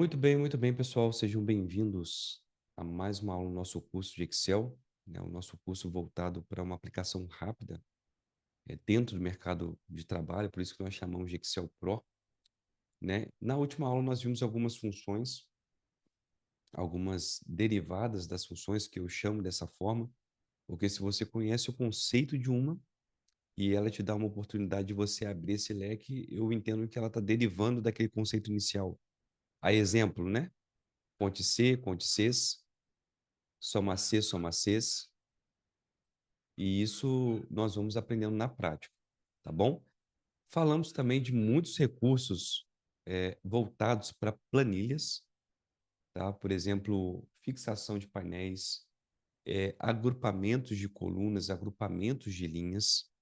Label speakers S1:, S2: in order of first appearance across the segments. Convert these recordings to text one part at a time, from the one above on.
S1: Muito bem, pessoal. Sejam bem-vindos a mais uma aula no nosso curso de Excel, né? O nosso curso voltado para uma aplicação rápida dentro do mercado de trabalho, por isso que nós chamamos de Excel Pro, né? Na última aula nós vimos algumas funções, algumas derivadas das funções que eu chamo dessa forma, porque se você conhece o conceito de uma e ela te dá uma oportunidade de você abrir esse leque, eu entendo que ela está derivando daquele conceito inicial. A exemplo, né? Conte C, conte Cs, soma C, soma Cs, e isso nós vamos aprendendo na prática, tá bom? Falamos também de muitos recursos voltados para planilhas, tá? Por exemplo, fixação de painéis, agrupamentos de colunas, agrupamentos de linhas,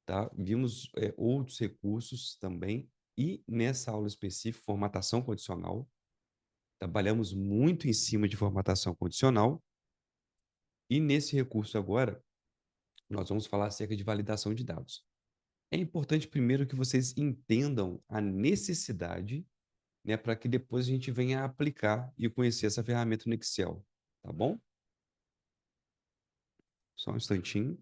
S1: tá? Vimos outros recursos também, e nessa aula específica, formatação condicional, trabalhamos muito em cima de formatação condicional, e nesse recurso agora, nós vamos falar acerca de validação de dados. É importante primeiro que vocês entendam a necessidade, né, para que depois a gente venha aplicar e conhecer essa ferramenta no Excel, tá bom? Só um instantinho.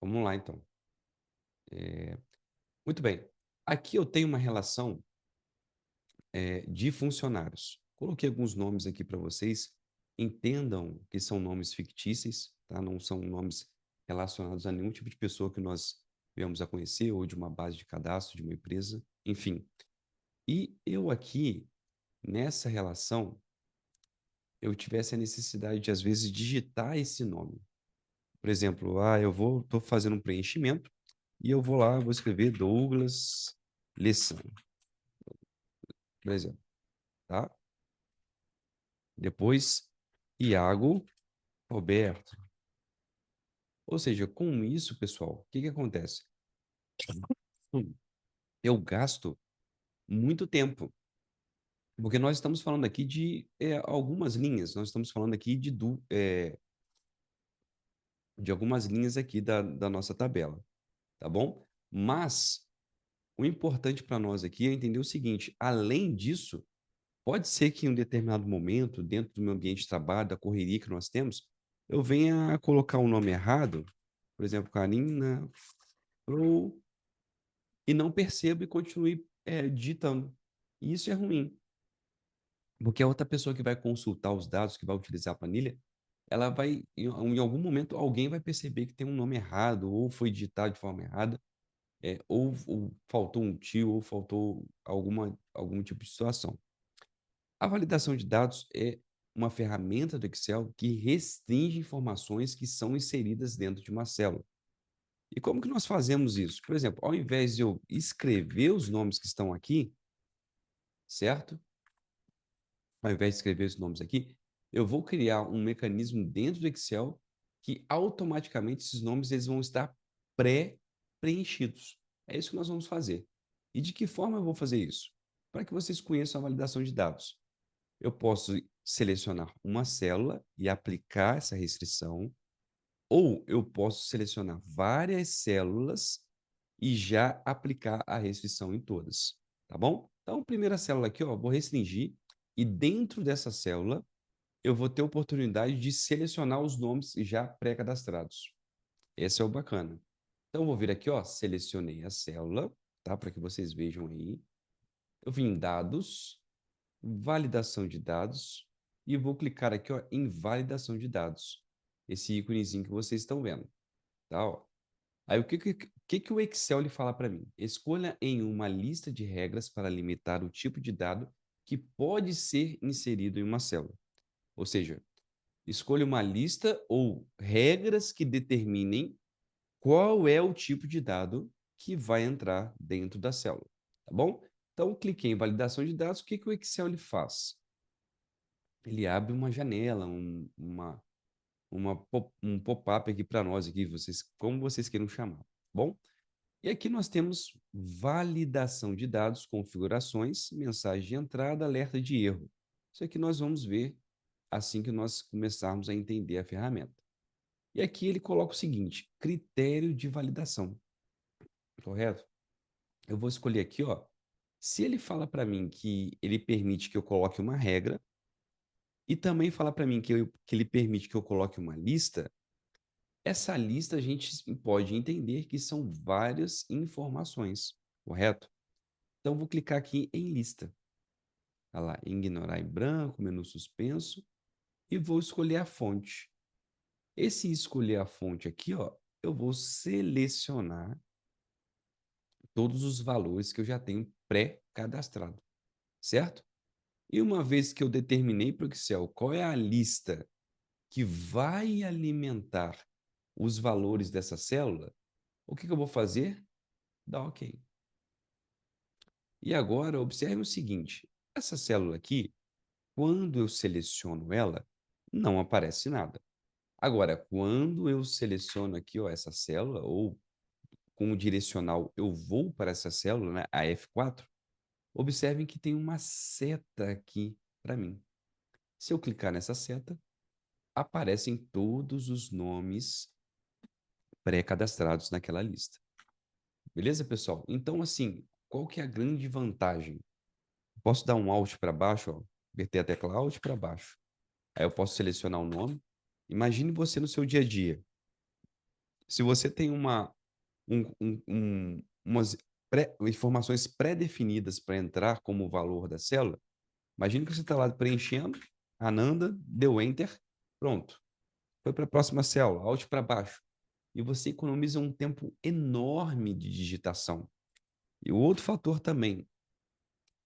S1: Vamos lá, então. Muito bem. Aqui eu tenho uma relação de funcionários. Coloquei alguns nomes aqui para vocês. Entendam que são nomes fictícios, tá? Não são nomes relacionados a nenhum tipo de pessoa que nós viemos a conhecer ou de uma base de cadastro de uma empresa, enfim. E eu aqui, nessa relação, eu tivesse a necessidade de, às vezes, digitar esse nome. Por exemplo, estou fazendo um preenchimento e eu vou lá, vou escrever Douglas Lessan, por exemplo, tá? Depois, Iago Roberto. Ou seja, com isso, pessoal, o que que acontece? Eu gasto muito tempo, porque nós estamos falando aqui de algumas linhas, nós estamos falando aqui de algumas linhas aqui da nossa tabela, tá bom? Mas o importante para nós aqui é entender o seguinte: além disso, pode ser que em um determinado momento, dentro do meu ambiente de trabalho, da correria que nós temos, eu venha a colocar um nome errado, por exemplo, Karina Pro, e não percebo e continue digitando. E isso é ruim, porque a outra pessoa que vai consultar os dados, que vai utilizar a planilha, ela vai, em algum momento, alguém vai perceber que tem um nome errado, ou foi digitado de forma errada, ou faltou um tio, ou faltou algum tipo de situação. A validação de dados é uma ferramenta do Excel que restringe informações que são inseridas dentro de uma célula. E como que nós fazemos isso? Por exemplo, ao invés de eu escrever os nomes que estão aqui, certo? Ao invés de escrever os nomes aqui, eu vou criar um mecanismo dentro do Excel que automaticamente esses nomes eles vão estar pré-preenchidos. É isso que nós vamos fazer. E de que forma eu vou fazer isso? Para que vocês conheçam a validação de dados. Eu posso selecionar uma célula e aplicar essa restrição, ou eu posso selecionar várias células e já aplicar a restrição em todas, tá bom? Então, primeira célula aqui, ó, vou restringir, e dentro dessa célula, eu vou ter a oportunidade de selecionar os nomes já pré-cadastrados. Esse é o bacana. Então, eu vou vir aqui, ó, selecionei a célula, tá? Para que vocês vejam aí. Eu vim em dados, validação de dados, e vou clicar aqui, ó, em validação de dados. Esse íconezinho que vocês estão vendo, tá? Ó. Aí o que o Excel ele fala para mim? Escolha em uma lista de regras para limitar o tipo de dado que pode ser inserido em uma célula. Ou seja, escolha uma lista ou regras que determinem qual é o tipo de dado que vai entrar dentro da célula, tá bom? Então, cliquei em validação de dados. O que o Excel ele faz? Ele abre uma janela, um pop-up aqui para nós, aqui, vocês, como vocês queiram chamar, tá bom? E aqui nós temos validação de dados, configurações, mensagem de entrada, alerta de erro. Isso aqui nós vamos ver assim que nós começarmos a entender a ferramenta. E aqui ele coloca o seguinte, critério de validação, correto? Eu vou escolher aqui, ó, se ele fala para mim que ele permite que eu coloque uma regra e também fala para mim que ele permite que eu coloque uma lista, essa lista a gente pode entender que são várias informações, correto? Então, vou clicar aqui em lista. Olha lá, ignorar em branco, menu suspenso, e vou escolher a fonte. Esse escolher a fonte aqui, ó, eu vou selecionar todos os valores que eu já tenho pré-cadastrado, certo? E uma vez que eu determinei para o Excel qual é a lista que vai alimentar os valores dessa célula, o que eu vou fazer? Dar OK. E agora, observe o seguinte, essa célula aqui, quando eu seleciono ela, não aparece nada. Agora, quando eu seleciono aqui, ó, essa célula, ou com o direcional eu vou para essa célula, né, a F4, observem que tem uma seta aqui para mim. Se eu clicar nessa seta, aparecem todos os nomes pré-cadastrados naquela lista. Beleza, pessoal? Então, assim, qual que é a grande vantagem? Posso dar um Alt para baixo, ó, apertei a tecla Alt para baixo. Aí eu posso selecionar o nome. Imagine você no seu dia a dia. Se você tem umas informações pré-definidas para entrar como valor da célula, imagine que você está lá preenchendo, Ananda, deu Enter, pronto. Foi para a próxima célula, Alt para baixo. E você economiza um tempo enorme de digitação. E o outro fator também,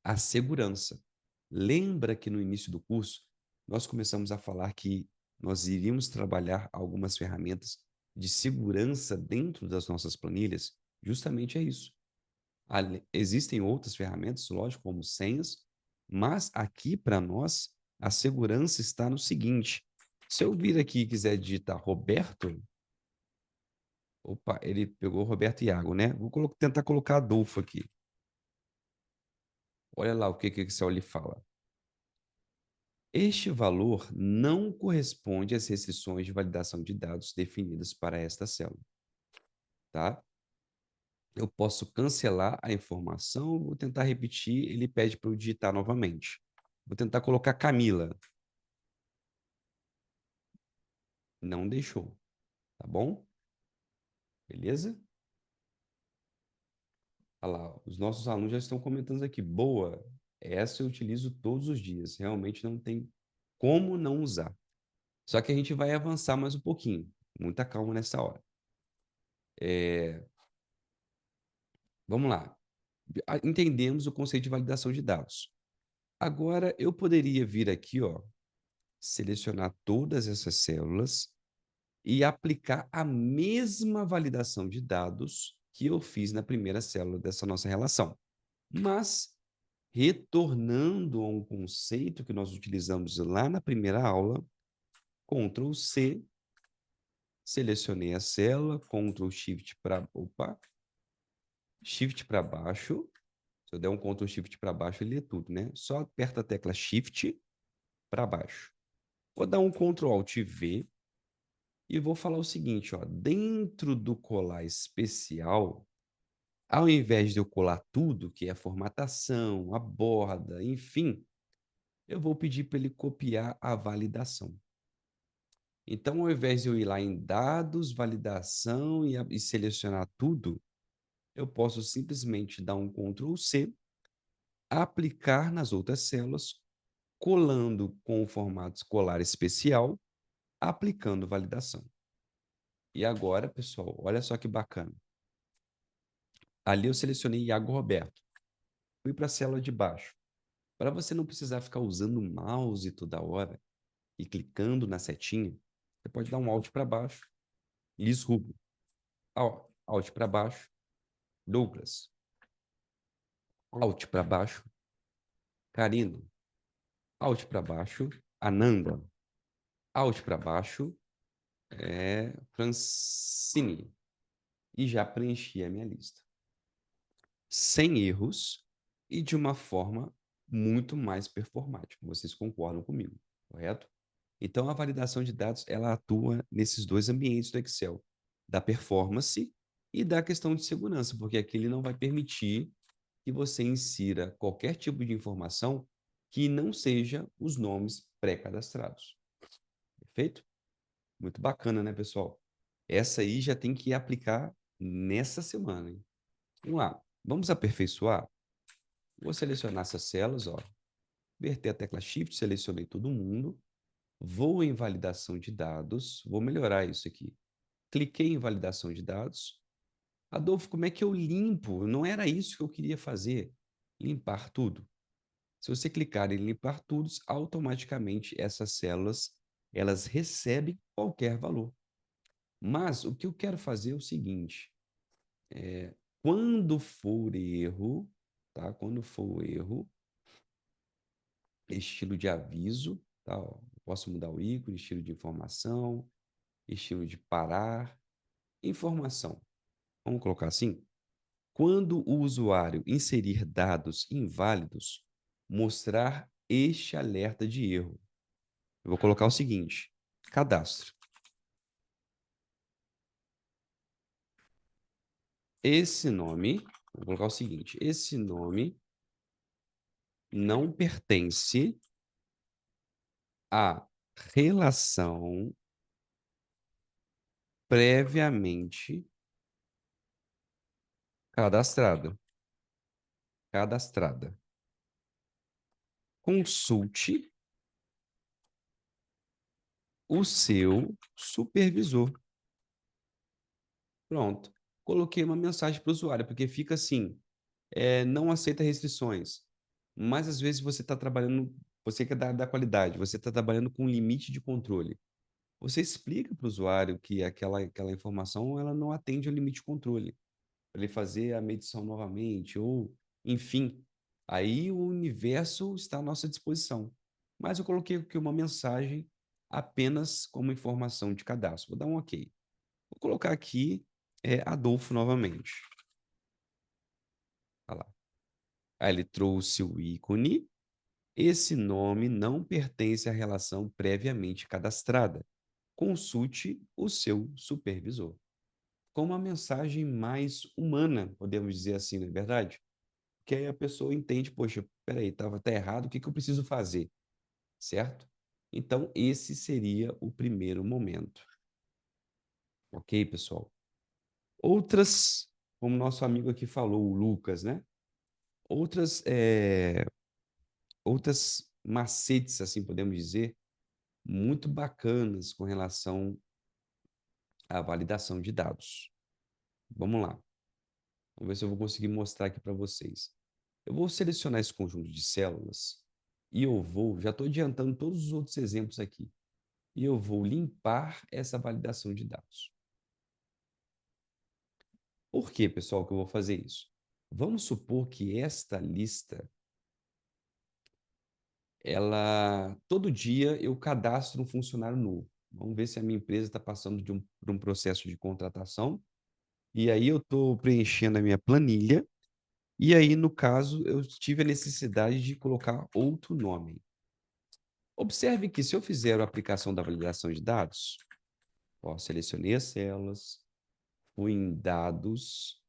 S1: a segurança. Lembra que no início do curso nós começamos a falar que nós iríamos trabalhar algumas ferramentas de segurança dentro das nossas planilhas? Justamente é isso. Existem outras ferramentas, lógico, como senhas, mas aqui para nós a segurança está no seguinte: se eu vir aqui e quiser digitar Roberto, opa, ele pegou Roberto Iago, né? Vou tentar colocar Adolfo aqui. Olha lá o que o Excel lhe fala. Este valor não corresponde às restrições de validação de dados definidas para esta célula, tá? Eu posso cancelar a informação, vou tentar repetir, ele pede para eu digitar novamente. Vou tentar colocar Camila. Não deixou, tá bom? Beleza? Olha lá, os nossos alunos já estão comentando aqui. Boa, essa eu utilizo todos os dias. Realmente não tem como não usar. Só que a gente vai avançar mais um pouquinho. Muita calma nessa hora. Vamos lá. Entendemos o conceito de validação de dados. Agora, eu poderia vir aqui, ó, selecionar todas essas células e aplicar a mesma validação de dados que eu fiz na primeira célula dessa nossa relação. Mas, retornando a um conceito que nós utilizamos lá na primeira aula, Ctrl C, selecionei a célula, Ctrl Shift para, Shift para baixo. Se eu der um Ctrl Shift para baixo, ele lê tudo, né? Só aperta a tecla Shift para baixo. Vou dar um Ctrl Alt V e vou falar o seguinte, ó, dentro do colar especial, ao invés de eu colar tudo, que é a formatação, a borda, enfim, eu vou pedir para ele copiar a validação. Então, ao invés de eu ir lá em dados, validação e selecionar tudo, eu posso simplesmente dar um Ctrl C, aplicar nas outras células, colando com o formato escolar especial, aplicando validação. E agora, pessoal, olha só que bacana. Ali eu selecionei Iago Roberto. Fui para a célula de baixo. Para você não precisar ficar usando o mouse toda hora e clicando na setinha, você pode dar um Alt para baixo. Liz Rubio. Alt para baixo. Douglas. Alt para baixo. Carino. Alt para baixo. Ananda. Alt para baixo. Francine. E já preenchi a minha lista. Sem erros e de uma forma muito mais performática. Vocês concordam comigo, correto? Então, a validação de dados, ela atua nesses dois ambientes do Excel, da performance e da questão de segurança, porque aqui ele não vai permitir que você insira qualquer tipo de informação que não seja os nomes pré-cadastrados. Perfeito? Muito bacana, né, pessoal? Essa aí já tem que aplicar nessa semana, hein? Vamos lá. Vamos aperfeiçoar? Vou selecionar essas células, ó. Apertei a tecla Shift, selecionei todo mundo. Vou em validação de dados. Vou melhorar isso aqui. Cliquei em validação de dados. Adolfo, como é que eu limpo? Não era isso que eu queria fazer. Limpar tudo. Se você clicar em limpar tudo, automaticamente essas células elas recebem qualquer valor. Mas o que eu quero fazer é o seguinte: quando for erro, tá? Quando for erro, estilo de aviso, tá? Ó, posso mudar o ícone, estilo de informação, estilo de parar, informação. Vamos colocar assim? Quando o usuário inserir dados inválidos, mostrar este alerta de erro. Eu vou colocar o seguinte: cadastro. Esse nome, vou colocar o seguinte: esse nome não pertence à relação previamente cadastrada. Cadastrada. Consulte o seu supervisor. Pronto. Coloquei uma mensagem para o usuário, porque fica assim: não aceita restrições. Mas às vezes você está trabalhando, você que é da qualidade, você está trabalhando com um limite de controle. Você explica para o usuário que aquela informação ela não atende ao limite de controle, para ele fazer a medição novamente, ou, enfim, aí o universo está à nossa disposição. Mas eu coloquei aqui uma mensagem apenas como informação de cadastro. Vou dar um OK. Vou colocar aqui Adolfo novamente. Olha lá. Aí ele trouxe o ícone. Esse nome não pertence à relação previamente cadastrada. Consulte o seu supervisor. Com uma mensagem mais humana, podemos dizer assim, não é verdade? Que aí a pessoa entende, poxa, peraí, tá errado, o que que eu preciso fazer? Certo? Então, esse seria o primeiro momento. Ok, pessoal? Outras, como nosso amigo aqui falou, o Lucas, né? Outras, outras macetes, assim podemos dizer, muito bacanas com relação à validação de dados. Vamos lá. Vamos ver se eu vou conseguir mostrar aqui para vocês. Eu vou selecionar esse conjunto de células e eu vou, já estou adiantando todos os outros exemplos aqui, e eu vou limpar essa validação de dados. Por que, pessoal, que eu vou fazer isso? Vamos supor que esta lista, ela, todo dia eu cadastro um funcionário novo. Vamos ver se a minha empresa está passando por um processo de contratação. E aí eu estou preenchendo a minha planilha. E aí, no caso, eu tive a necessidade de colocar outro nome. Observe que se eu fizer a aplicação da validação de dados, ó, selecionei as células, fui em dados,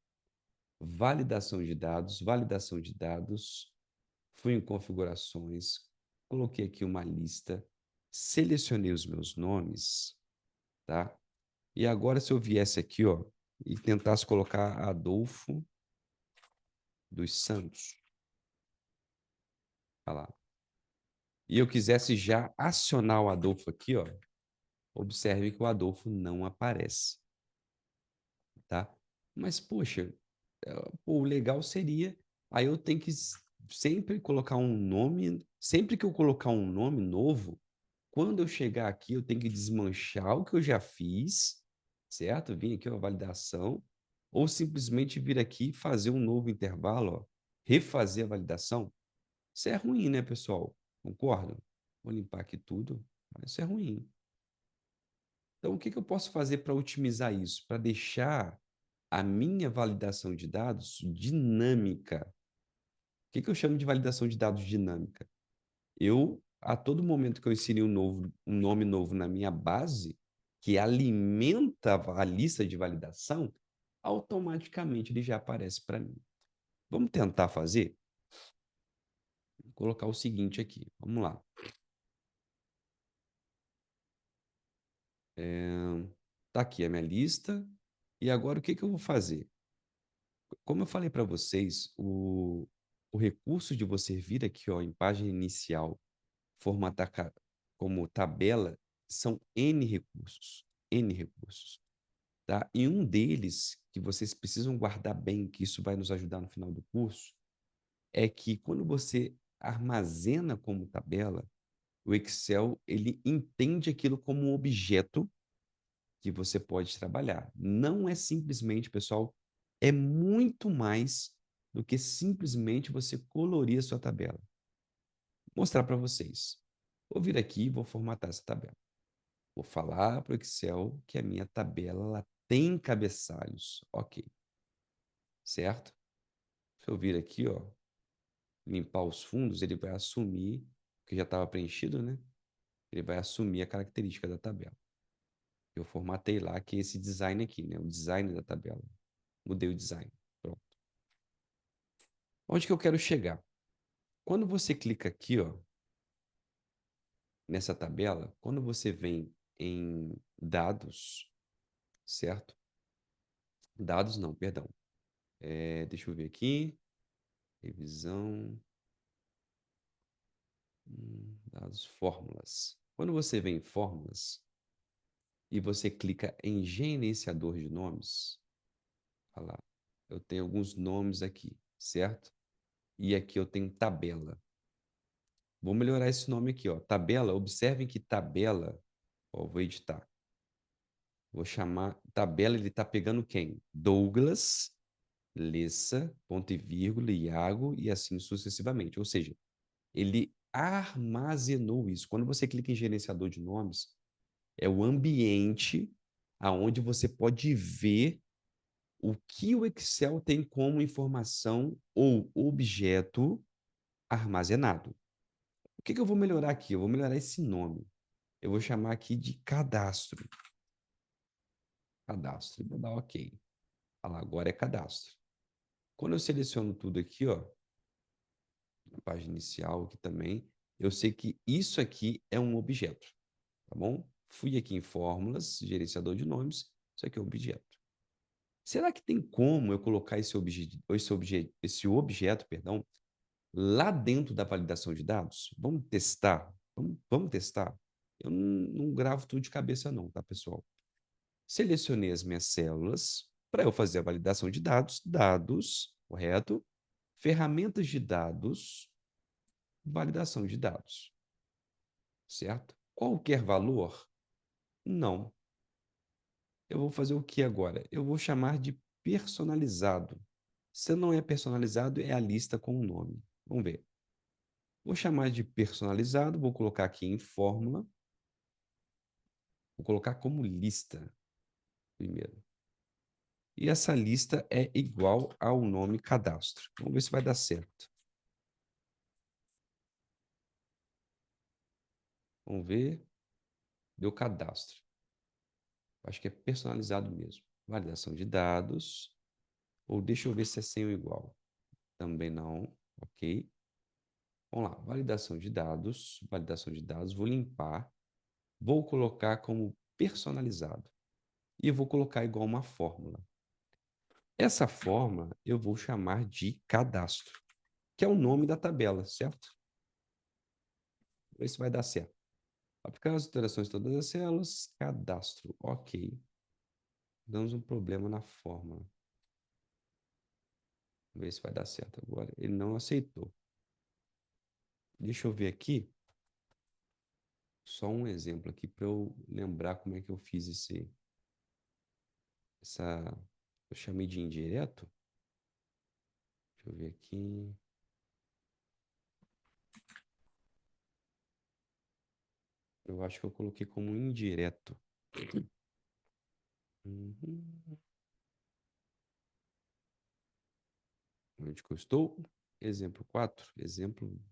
S1: validação de dados, fui em configurações, coloquei aqui uma lista, selecionei os meus nomes, tá? E agora, se eu viesse aqui, ó, e tentasse colocar Adolfo dos Santos, olha lá, e eu quisesse já acionar o Adolfo aqui, ó, observe que o Adolfo não aparece, tá? Mas, poxa, pô, o legal seria, aí eu tenho que sempre colocar um nome, sempre que eu colocar um nome novo, quando eu chegar aqui, eu tenho que desmanchar o que eu já fiz, certo? Vim aqui uma validação, ou simplesmente vir aqui e fazer um novo intervalo, ó, refazer a validação. Isso é ruim, né, pessoal? Concordam? Vou limpar aqui tudo, mas isso é ruim. Então, o que que eu posso fazer para otimizar isso? Para deixar a minha validação de dados dinâmica. O que que eu chamo de validação de dados dinâmica? Eu a todo momento que eu inseri um nome novo na minha base, que alimenta a lista de validação, automaticamente ele já aparece para mim. Vamos tentar fazer? Vou colocar o seguinte aqui. Vamos lá. Tá aqui a minha lista. E agora o que eu vou fazer? Como eu falei para vocês, o recurso de você vir aqui, ó, em página inicial, formatar como tabela, são N recursos. N recursos. Tá? E um deles, que vocês precisam guardar bem, que isso vai nos ajudar no final do curso, é que quando você armazena como tabela, o Excel ele entende aquilo como um objeto que você pode trabalhar. Não é simplesmente, pessoal, é muito mais do que simplesmente você colorir a sua tabela. Vou mostrar para vocês. Vou vir aqui e vou formatar essa tabela. Vou falar para o Excel que a minha tabela ela tem cabeçalhos. Ok. Certo? Se eu vir aqui, ó, limpar os fundos, ele vai assumir, que já estava preenchido, né? Ele vai assumir a característica da tabela. Eu formatei lá, que é esse design aqui, né? O design da tabela. Mudei o design. Pronto. Onde que eu quero chegar? Quando você clica aqui, ó, nessa tabela, quando você vem em dados, certo? Dados não, perdão. Deixa eu ver aqui. Revisão. Dados, fórmulas. Quando você vem em fórmulas e você clica em gerenciador de nomes, olha lá, eu tenho alguns nomes aqui, certo? E aqui eu tenho tabela. Vou melhorar esse nome aqui, ó. Tabela, observem que tabela, ó, vou editar. Vou chamar tabela, ele está pegando quem? Douglas, Lessa, ponto e vírgula, Iago e assim sucessivamente. Ou seja, ele armazenou isso. Quando você clica em gerenciador de nomes, é o ambiente aonde você pode ver o que o Excel tem como informação ou objeto armazenado. O que eu vou melhorar aqui? Eu vou melhorar esse nome. Eu vou chamar aqui de cadastro. Cadastro. E vou dar OK. Olha lá, agora é cadastro. Quando eu seleciono tudo aqui, ó, na página inicial aqui também, eu sei que isso aqui é um objeto, tá bom? Fui aqui em fórmulas, gerenciador de nomes, isso aqui é um objeto. Será que tem como eu colocar esse objeto, perdão, lá dentro da validação de dados? Vamos testar? Vamos testar? Eu não gravo tudo de cabeça não, tá, pessoal? Selecionei as minhas células para eu fazer a validação de dados, dados, correto? Ferramentas de dados, validação de dados, certo? Qualquer valor? Não. Eu vou fazer o que agora? Eu vou chamar de personalizado. Se não é personalizado, é a lista com o nome. Vamos ver. Vou chamar de personalizado, vou colocar aqui em fórmula. Vou colocar como lista primeiro. E essa lista é igual ao nome cadastro. Vamos ver se vai dar certo. Vamos ver. Deu cadastro. Acho que é personalizado mesmo. Validação de dados. Ou deixa eu ver se é sem ou igual. Também não. Ok. Vamos lá. Validação de dados. Validação de dados. Vou limpar. Vou colocar como personalizado. E vou colocar igual uma fórmula. Essa forma eu vou chamar de cadastro, que é o nome da tabela, certo? Vamos ver se vai dar certo. Aplicar as alterações em todas as células. Cadastro. Ok. Damos um problema na fórmula. Vamos ver se vai dar certo agora. Ele não aceitou. Deixa eu ver aqui. Só um exemplo aqui para eu lembrar como é que eu fiz essa. Eu chamei de indireto. Deixa eu ver aqui. Eu acho que eu coloquei como indireto. Uhum. Onde que eu estou? Exemplo 4. Exemplo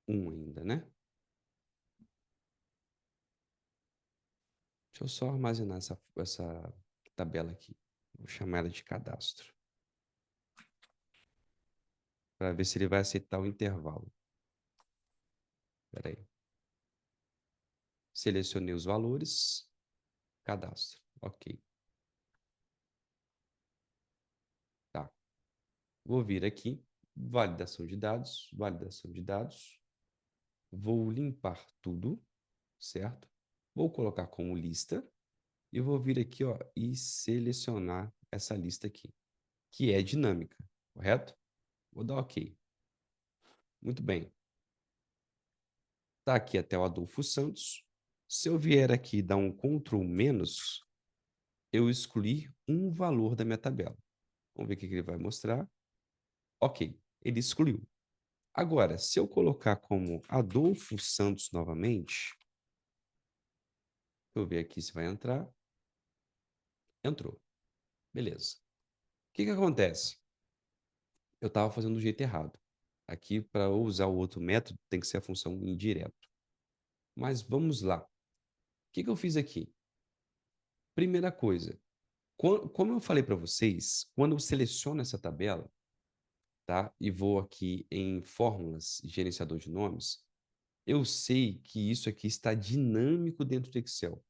S1: 1 ainda, né? Deixa eu só armazenar essa tabela aqui. Vou chamar ela de cadastro. Para ver se ele vai aceitar o intervalo. Espera aí. Selecionei os valores. Cadastro. Ok. Tá. Vou vir aqui. Validação de dados. Validação de dados. Vou limpar tudo. Certo? Vou colocar como lista. E vou vir aqui, ó, e selecionar essa lista aqui, que é dinâmica, correto? Vou dar OK. Muito bem. Tá aqui até o Adolfo Santos. Se eu vier aqui e dar um Ctrl menos, eu excluí um valor da minha tabela. Vamos ver o que ele vai mostrar. OK, ele excluiu. Agora, se eu colocar como Adolfo Santos novamente, eu ver aqui se vai entrar. Entrou. Beleza. O que acontece? Eu estava fazendo do jeito errado. Aqui, para usar o outro método, tem que ser a função indireto. Mas vamos lá. O que eu fiz aqui? Primeira coisa, como eu falei para vocês, quando eu seleciono essa tabela, tá? E vou aqui em fórmulas, gerenciador de nomes, eu sei que isso aqui está dinâmico dentro do Excel.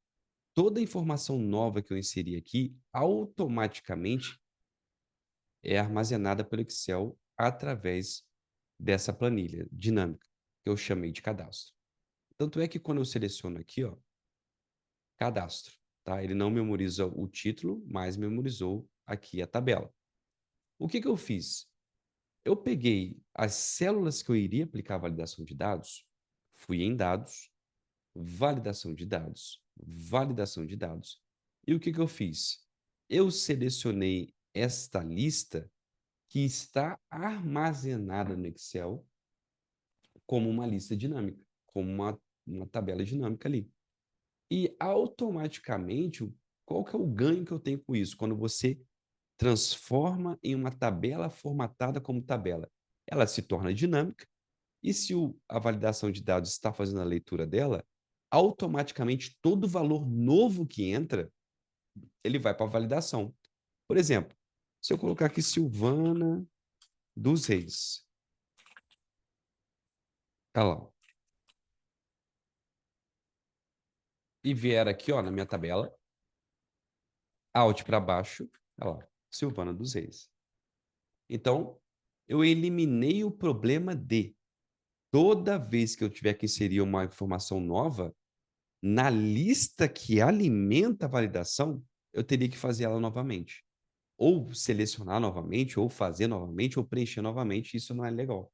S1: Toda informação nova que eu inseri aqui, automaticamente é armazenada pelo Excel através dessa planilha dinâmica, que eu chamei de cadastro. Tanto é que quando eu seleciono aqui, ó, cadastro, tá? Ele não memoriza o título, mas memorizou aqui a tabela. O que eu fiz? Eu peguei as células que eu iria aplicar a validação de dados, fui em dados, validação de dados, validação de dados. E o que eu fiz? Eu selecionei esta lista que está armazenada no Excel como uma lista dinâmica, como uma tabela dinâmica ali. E automaticamente, qual que é o ganho que eu tenho com isso? Quando você transforma em uma tabela formatada como tabela, ela se torna dinâmica, e se a validação de dados está fazendo a leitura dela, automaticamente todo valor novo que entra, ele vai para a validação. Por exemplo, se eu colocar aqui Silvana dos Reis, tá lá, e vier aqui, ó, na minha tabela, Alt para baixo, olha lá, Silvana dos Reis. Então, eu eliminei o problema de toda vez que eu tiver que inserir uma informação nova, na lista que alimenta a validação, eu teria que fazer ela novamente. Ou selecionar novamente, ou fazer novamente, ou preencher novamente. Isso não é legal.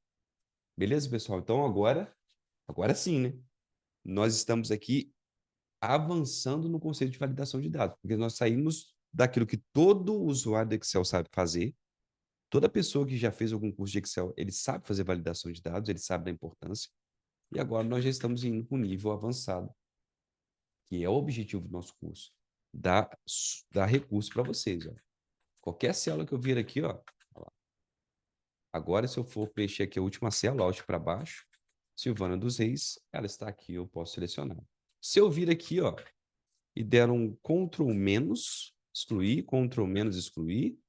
S1: Beleza, pessoal? Então, agora sim, né? Nós estamos aqui avançando no conceito de validação de dados, porque nós saímos daquilo que todo usuário do Excel sabe fazer. Toda pessoa que já fez algum curso de Excel, ele sabe fazer validação de dados, ele sabe da importância. E agora nós já estamos indo para um nível avançado, que é o objetivo do nosso curso, dar recurso para vocês. Ó. Qualquer célula que eu vir aqui, ó, agora se eu for preencher aqui a última célula, alt para baixo, Silvana dos Reis, ela está aqui, eu posso selecionar. Se eu vir aqui, ó, e der um Ctrl menos, excluir, Ctrl menos excluir,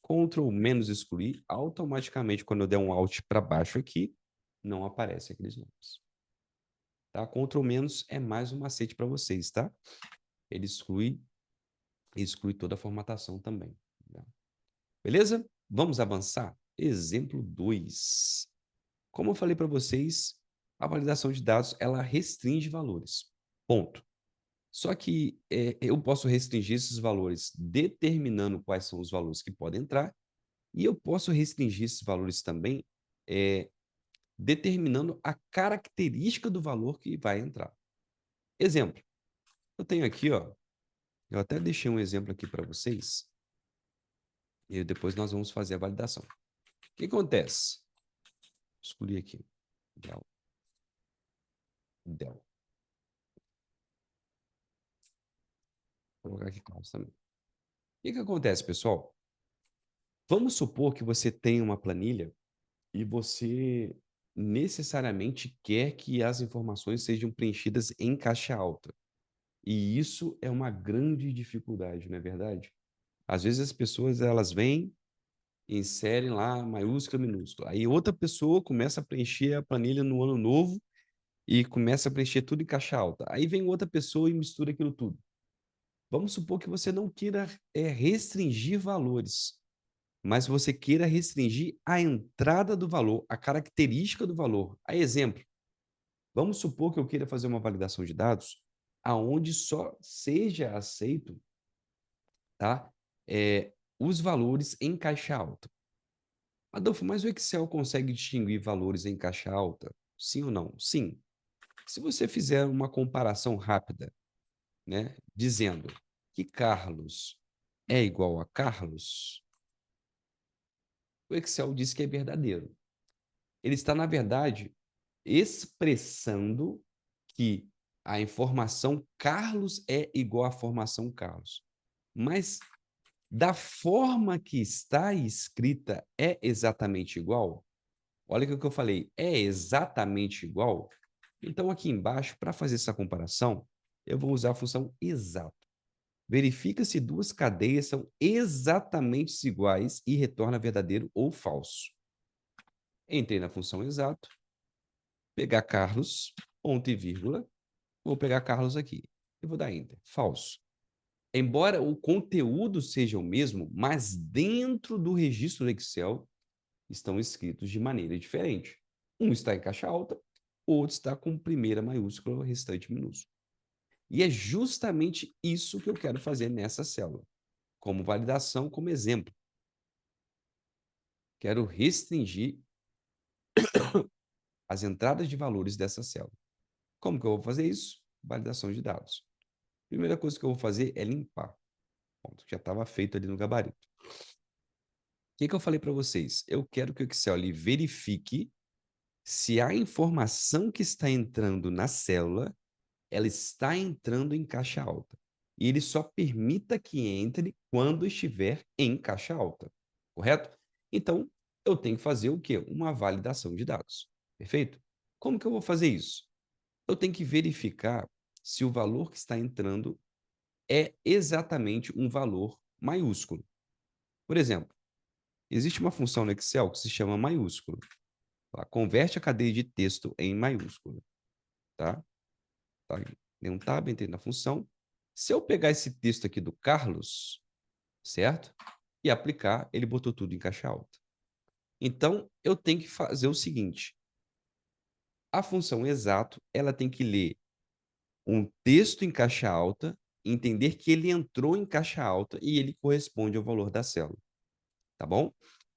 S1: Ctrl menos excluir, automaticamente, quando eu der um Alt para baixo aqui, não aparece aqueles nomes. Tá? Ctrl menos é mais um macete para vocês, tá? Ele exclui toda a formatação também. Tá? Beleza? Vamos avançar? Exemplo 2. Como eu falei para vocês, a validação de dados, ela restringe valores. Ponto. Só que eu posso restringir esses valores determinando quais são os valores que podem entrar, e eu posso restringir esses valores também determinando a característica do valor que vai entrar. Exemplo, eu tenho aqui, ó, eu até deixei um exemplo aqui para vocês, e depois nós vamos fazer a validação. O que acontece? Escolhi aqui, Del. Vou colocar aqui Carlos também. O que acontece, pessoal? Vamos supor que você tem uma planilha e você necessariamente quer que as informações sejam preenchidas em caixa alta. E isso é uma grande dificuldade, não é verdade? Às vezes as pessoas elas vêm, inserem lá maiúscula, minúscula. Aí outra pessoa começa a preencher a planilha no ano novo e começa a preencher tudo em caixa alta. Aí vem outra pessoa e mistura aquilo tudo. Vamos supor que você não queira restringir valores, mas você queira restringir a entrada do valor, a característica do valor. A exemplo, vamos supor que eu queira fazer uma validação de dados aonde só seja aceito, tá? Os valores em caixa alta. Adolfo, mas o Excel consegue distinguir valores em caixa alta? Sim ou não? Sim. Se você fizer uma comparação rápida, né, dizendo que Carlos é igual a Carlos, o Excel diz que é verdadeiro. Ele está, na verdade, expressando que a informação Carlos é igual à formação Carlos. Mas da forma que está escrita é exatamente igual? Olha o que eu falei, é exatamente igual? Então, aqui embaixo, para fazer essa comparação, eu vou usar a função exato. Verifica se duas cadeias são exatamente iguais e retorna verdadeiro ou falso. Entrei na função exato, pegar Carlos, ponto e vírgula, vou pegar Carlos aqui e vou dar Enter. Falso. Embora o conteúdo seja o mesmo, mas dentro do registro do Excel estão escritos de maneira diferente. Um está em caixa alta, o outro está com primeira maiúscula, o restante minúsculo. E é justamente isso que eu quero fazer nessa célula, como validação, como exemplo. Quero restringir as entradas de valores dessa célula. Como que eu vou fazer isso? Validação de dados. Primeira coisa que eu vou fazer é limpar. Ponto, já estava feito ali no gabarito. O que eu falei para vocês? Eu quero que o Excel ali verifique se a informação que está entrando na célula, ela está entrando em caixa alta. E ele só permita que entre quando estiver em caixa alta. Correto? Então, eu tenho que fazer o quê? Uma validação de dados. Perfeito? Como que eu vou fazer isso? Eu tenho que verificar se o valor que está entrando é exatamente um valor maiúsculo. Por exemplo, existe uma função no Excel que se chama maiúsculo. Ela converte a cadeia de texto em maiúsculo. Tá? Dei um tab, entrei na função. Se eu pegar esse texto aqui do Carlos, certo? E aplicar, ele botou tudo em caixa alta. Então, eu tenho que fazer o seguinte. A função exato, ela tem que ler um texto em caixa alta, entender que ele entrou em caixa alta e ele corresponde ao valor da célula. Tá bom?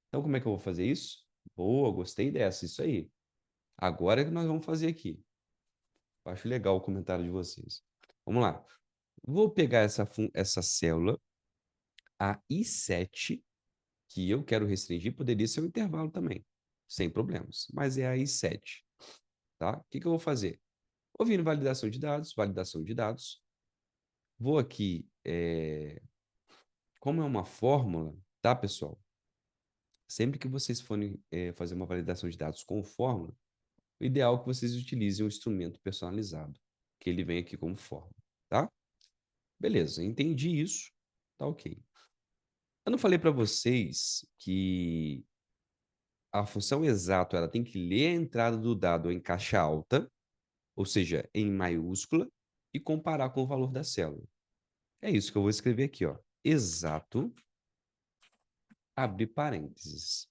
S1: Então, como é que eu vou fazer isso? Boa, gostei dessa, isso aí. Agora é que nós vamos fazer aqui. Eu acho legal o comentário de vocês. Vamos lá. Vou pegar essa célula, a I7, que eu quero restringir, poderia ser um intervalo também, sem problemas, mas é a I7. Tá? O que eu vou fazer? Vou vir em validação de dados, validação de dados. Vou aqui, como é uma fórmula, tá, pessoal? Sempre que vocês forem fazer uma validação de dados com fórmula, o ideal é que vocês utilizem um instrumento personalizado, que ele vem aqui como fórmula, tá? Beleza, entendi isso, tá ok. Eu não falei para vocês que a função exato ela tem que ler a entrada do dado em caixa alta, ou seja, em maiúscula, e comparar com o valor da célula. É isso que eu vou escrever aqui, ó. Exato, abre parênteses.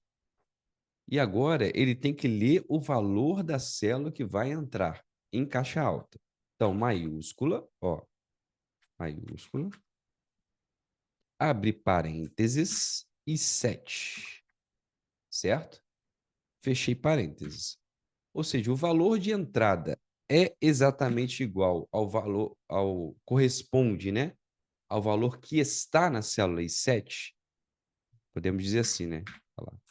S1: E agora ele tem que ler o valor da célula que vai entrar em caixa alta. Então, maiúscula, ó, maiúscula, abre parênteses e 7, certo? Fechei parênteses. Ou seja, o valor de entrada é exatamente igual ao valor, corresponde, né, ao valor que está na célula I7. Podemos dizer assim, né? Olha lá.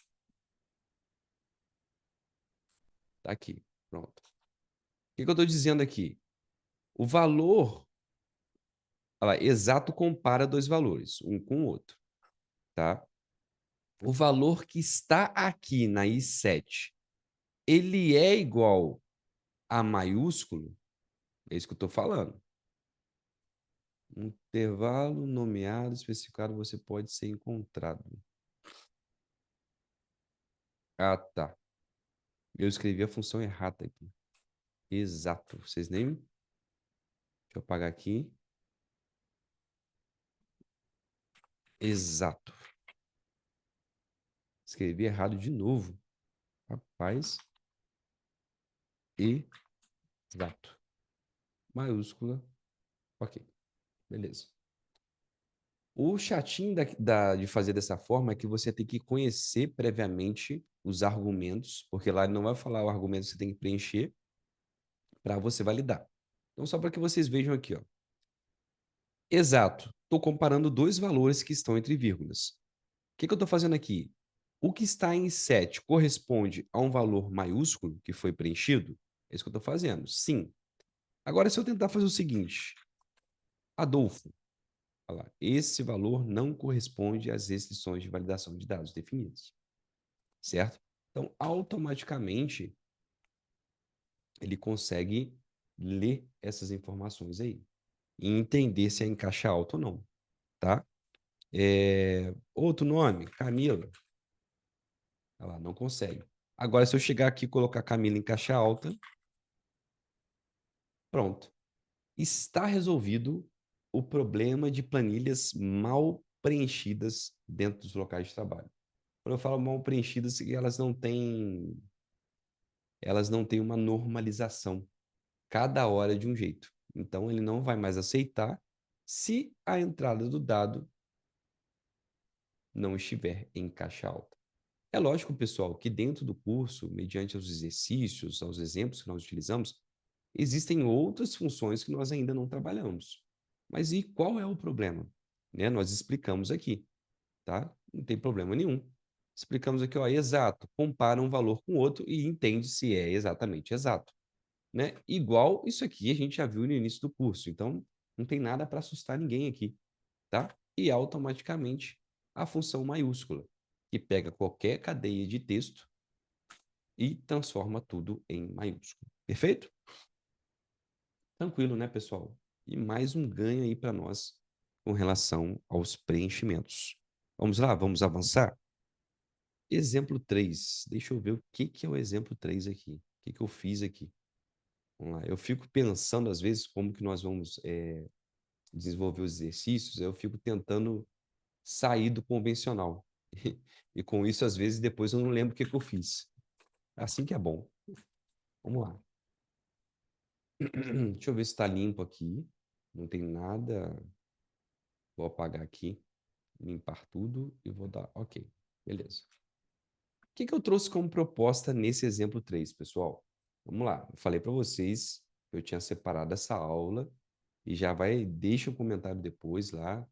S1: Tá aqui, pronto. O que eu estou dizendo aqui? O valor, olha lá, exato compara dois valores, um com o outro, tá? O valor que está aqui na I7, ele é igual a maiúsculo? É isso que eu estou falando. Um intervalo nomeado, especificado, você pode ser encontrado. Ah, tá. Eu escrevi a função errada aqui. Exato. Vocês nem... Deixa eu apagar aqui. Exato. Escrevi errado de novo. Rapaz. Exato. Maiúscula. Ok. Beleza. O chatinho de fazer dessa forma é que você tem que conhecer previamente os argumentos, porque lá ele não vai falar o argumento que você tem que preencher para você validar. Então, só para que vocês vejam aqui, ó. Exato. Estou comparando dois valores que estão entre vírgulas. O que eu estou fazendo aqui? O que está em 7 corresponde a um valor maiúsculo que foi preenchido? É isso que eu estou fazendo. Sim. Agora, se eu tentar fazer o seguinte, Adolfo, olha lá, esse valor não corresponde às restrições de validação de dados definidas, certo? Então, automaticamente, ele consegue ler essas informações aí e entender se é em caixa alta ou não, tá? Outro nome, Camila. Ela não consegue. Agora, se eu chegar aqui e colocar Camila em caixa alta, pronto. Está resolvido o problema de planilhas mal preenchidas dentro dos locais de trabalho. Quando eu falo mal preenchidas, elas não têm uma normalização. Cada hora é de um jeito. Então, ele não vai mais aceitar se a entrada do dado não estiver em caixa alta. É lógico, pessoal, que dentro do curso, mediante os exercícios, os exemplos que nós utilizamos, existem outras funções que nós ainda não trabalhamos. Mas e qual é o problema? Né? Nós explicamos aqui, tá? Não tem problema nenhum. Explicamos aqui, ó, exato, compara um valor com outro e entende se é exatamente exato. Né? Igual isso aqui a gente já viu no início do curso, então não tem nada para assustar ninguém aqui, tá? E automaticamente a função maiúscula, que pega qualquer cadeia de texto e transforma tudo em maiúsculo. Perfeito? Tranquilo, né, pessoal? E mais um ganho aí para nós com relação aos preenchimentos. Vamos lá, vamos avançar? Exemplo 3. Deixa eu ver o que é o exemplo 3 aqui. O que eu fiz aqui? Vamos lá. Eu fico pensando, às vezes, como que nós vamos desenvolver os exercícios, eu fico tentando sair do convencional. E com isso, às vezes, depois eu não lembro o que eu fiz. Assim que é bom. Vamos lá. Deixa eu ver se está limpo aqui. Não tem nada. Vou apagar aqui, limpar tudo e vou dar OK. Beleza. O que eu trouxe como proposta nesse exemplo 3, pessoal? Vamos lá. Eu falei para vocês que eu tinha separado essa aula e já vai, deixa um comentário depois lá.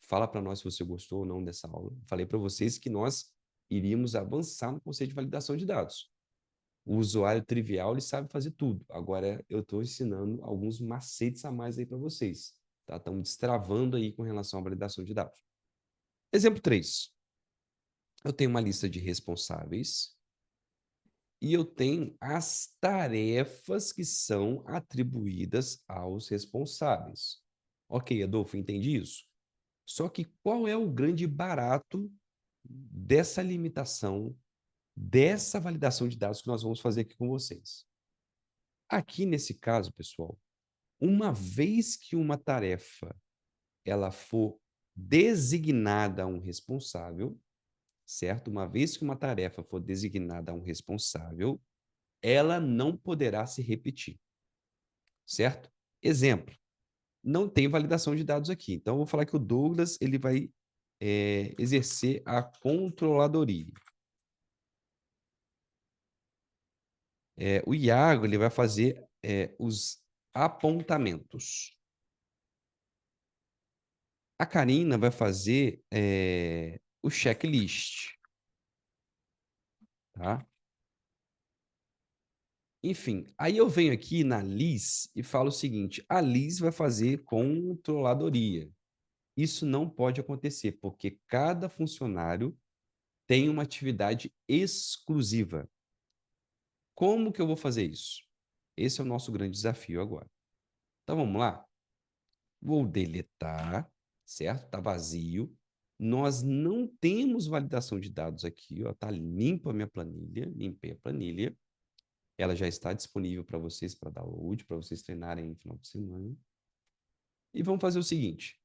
S1: Fala para nós se você gostou ou não dessa aula. Falei para vocês que nós iríamos avançar no conceito de validação de dados. O usuário trivial, ele sabe fazer tudo. Agora, eu estou ensinando alguns macetes a mais aí para vocês. Tá? Estamos destravando aí com relação à validação de dados. Exemplo 3. Eu tenho uma lista de responsáveis e eu tenho as tarefas que são atribuídas aos responsáveis. Ok, Adolfo, entendi isso. Só que qual é o grande barato dessa limitação, dessa validação de dados que nós vamos fazer aqui com vocês? Aqui nesse caso, pessoal, uma vez que uma tarefa ela for designada a um responsável, certo? Uma vez que uma tarefa for designada a um responsável, ela não poderá se repetir, certo? Exemplo, não tem validação de dados aqui. Então, eu vou falar que o Douglas ele vai exercer a controladoria. O Iago ele vai fazer os apontamentos. A Karina vai fazer o checklist. Tá? Enfim, aí eu venho aqui na Liz e falo o seguinte: a Liz vai fazer controladoria. Isso não pode acontecer, porque cada funcionário tem uma atividade exclusiva. Como que eu vou fazer isso? Esse é o nosso grande desafio agora. Então vamos lá? Vou deletar, certo? Está vazio. Nós não temos validação de dados aqui, ó. Está limpa a minha planilha, limpei a planilha. Ela já está disponível para vocês, para download, para vocês treinarem no final de semana. E vamos fazer o seguinte.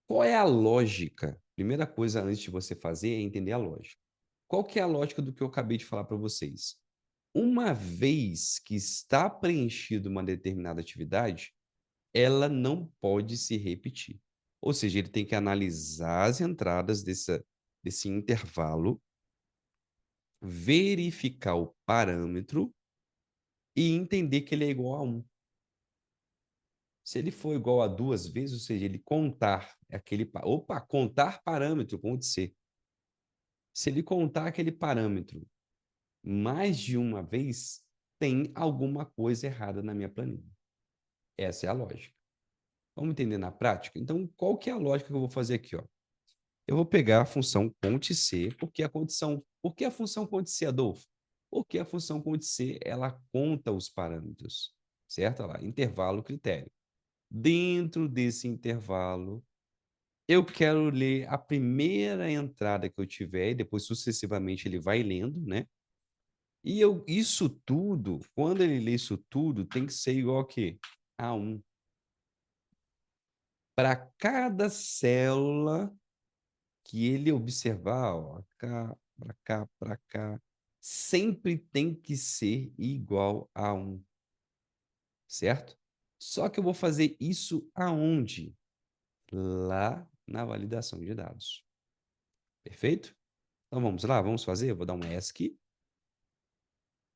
S1: Qual é a lógica? Primeira coisa antes de você fazer é entender a lógica. Qual que é a lógica do que eu acabei de falar para vocês? Uma vez que está preenchido uma determinada atividade, ela não pode se repetir. Ou seja, ele tem que analisar as entradas desse intervalo, verificar o parâmetro e entender que ele é igual a 1. Se ele for igual a 2 vezes, ou seja, ele contar aquele... Opa, contar parâmetro, conte C. Se ele contar aquele parâmetro mais de uma vez, tem alguma coisa errada na minha planilha. Essa é a lógica. Vamos entender na prática? Então, qual que é a lógica que eu vou fazer aqui? Ó? Eu vou pegar a função conte-C, por que a função conte-C, Adolfo? Porque a função conte-C, ela conta os parâmetros, certo? Olha lá, intervalo, critério. Dentro desse intervalo, eu quero ler a primeira entrada que eu tiver, e depois sucessivamente ele vai lendo, né? E isso tudo, quando ele lê isso tudo, tem que ser igual a quê? A 1. Para cada célula que ele observar, ó, para cá, sempre tem que ser igual a 1, certo? Só que eu vou fazer isso aonde? Lá na validação de dados. Perfeito? Então vamos lá, vamos fazer? Eu vou dar um ESC.